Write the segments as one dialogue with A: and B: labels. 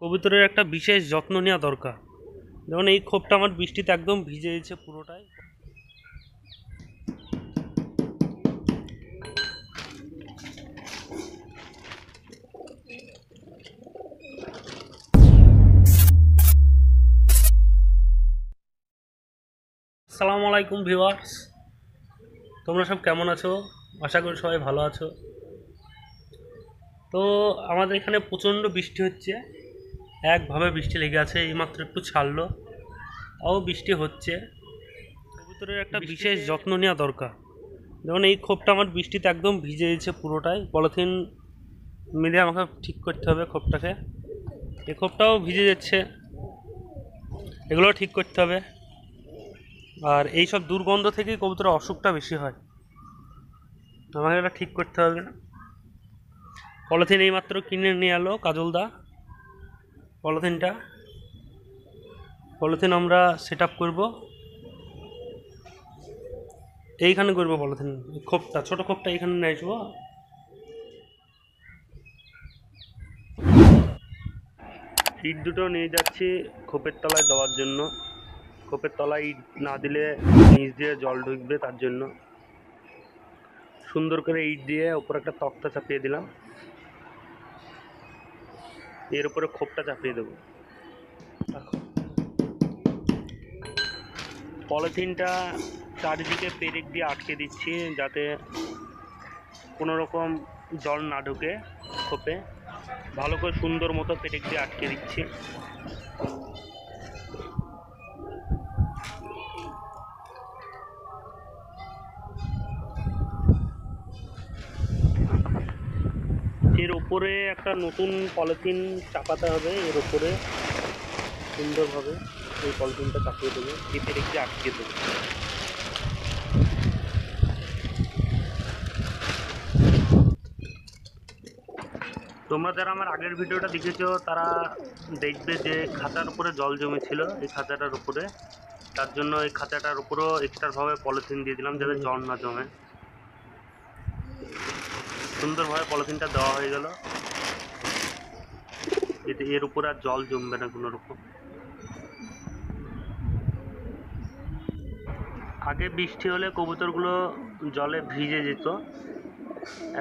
A: কবুতরের একটা বিশেষ যত্ন নেওয়া দরকার। যেমন এই খোপটা আমার বৃষ্টিতে একদম ভিজে গেছে পুরোটাই। আসসালামু আলাইকুম ভিউয়ার্স, তোমরা সব কেমন আছো? আশা করি সবাই ভালো আছো। তো আমাদের এখানে প্রচণ্ড বৃষ্টি হচ্ছে, একভাবে বৃষ্টি লেগে আছে। এইমাত্র একটু ছাড়লো, তাও বৃষ্টি হচ্ছে। কবুতরের একটা বিশেষ যত্ন নেওয়া দরকার। যেমন এই খোপটা আমার বৃষ্টিতে একদম ভিজে গেছে পুরোটাই। পলিথিন মিলিয়ে আমাকে ঠিক করতে হবে খোপটাকে। এই খোপটাও ভিজে যাচ্ছে, এগুলোও ঠিক করতে হবে। আর এই সব দুর্গন্ধ থেকেই কবুতরের অসুখটা বেশি হয়, আমাকে এটা ঠিক করতে হবে। পলিথিন এইমাত্র কিনে নিয়ে এলো কাজলদা। পলিথিন আমরা সেট আপ করবো, এইখানে করবো। পলিথিন খোপটা, ছোট খোপটা এইখানে নিয়ে আসবো। ইট দুটো নিয়ে যাচ্ছি খোপের তলায় দেওয়ার জন্য। খোপের তলায় ইট না দিলে নিচ দিয়ে জল ঢুকবে, তার জন্য সুন্দর করে ইট দিয়ে ওপর একটা তক্তা চাপিয়ে দিলাম। এর উপরে খোপটা চাপিয়ে দেবো। পলিথিনটা চারিদিকে পেরেক দিয়ে আটকে দিচ্ছি, যাতে কোনো রকম জল না ঢুকে খোপে। ভালো করে সুন্দর মতো পেরেক দিয়ে আটকে দিচ্ছি। এর উপরে একটা নতুন পলিথিন চাপাতে হবে, এর উপরে সুন্দরভাবে এই পলিথিনটা চাপিয়ে দেবো, এই পেরেক দিয়ে আটকে দেবো। তোমরা যারা আমার আগের ভিডিওটা দেখেছো তারা দেখবে যে খাঁচার উপরে জল জমেছিল, এই খাঁচাটার উপরে। তার জন্য এই খাঁচাটার উপরেও এক্সট্রাভাবে পলিথিন দিয়ে দিলাম, যাতে জল না জমে। সুন্দরভাবে পলিথিনটা দেওয়া হয়ে গেল, এতে এর উপরে আর জল জমবে না কোনো রকম। আগে বৃষ্টি হলে কবুতরগুলো জলে ভিজে যেত,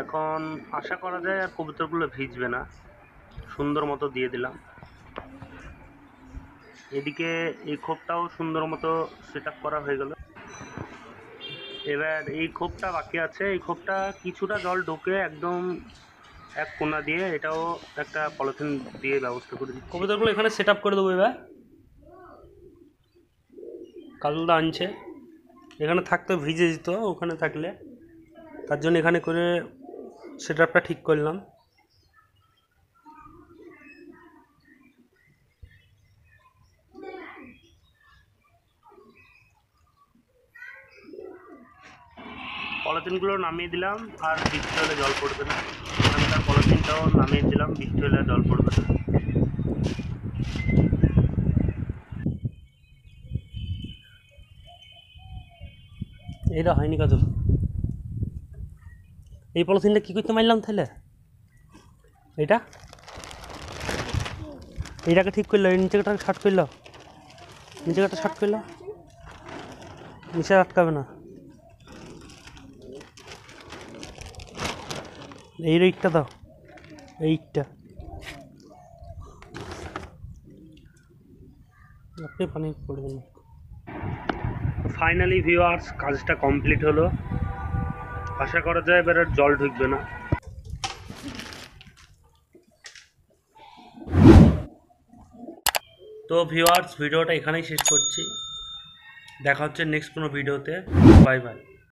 A: এখন আশা করা যায় আর কবুতরগুলো ভিজবে না। সুন্দর মতো দিয়ে দিলাম। এদিকে এই খোপটাও সুন্দর মতো সেট আপ করা হয়ে গেল। এবার এই খোপটা বাকি আছে, এই খোপটা কিছুটা জল ঢোকে একদম এক কোনা দিয়ে, এটাও একটা পলিথিন দিয়ে ব্যবস্থা করে দিচ্ছি। কবুতরগুলো এখানে সেট আপ করে দেবো। এবার কাজলদা আনছে, এখানে থাকতে ভিজে যেত ওখানে থাকলে, তার জন্য এখানে করে সেট আপটা ঠিক করলাম। পলিথিনগুলো নামিয়ে দিলাম, আর বৃষ্টি হলে জল পড়বে না। এখানকার পলিথিনটাও নামিয়ে দিলাম, বৃষ্টি হলে জল পড়বে না। এইটা হয়নি কাজল। এই পলিথিনটা কী করতে মারলাম তাহলে? এইটাকে ঠিক করলো, এই নিচেটাকে শার্ট করলো, নিচেটা শার্ট করলো, নিচে আটকাবে না। এই ইটটা দাও, এই ইটটা আপনি পানি পড়বেন। ফাইনালি ভিউয়ার্স, কাজটা কমপ্লিট হলো। আশা করা যায় এবার আর জল ঢুকবে না। তো ভিউয়ার্স, ভিডিওটা এখানেই শেষ করছি। দেখা হচ্ছে নেক্সট কোনো ভিডিওতে। Bye bye.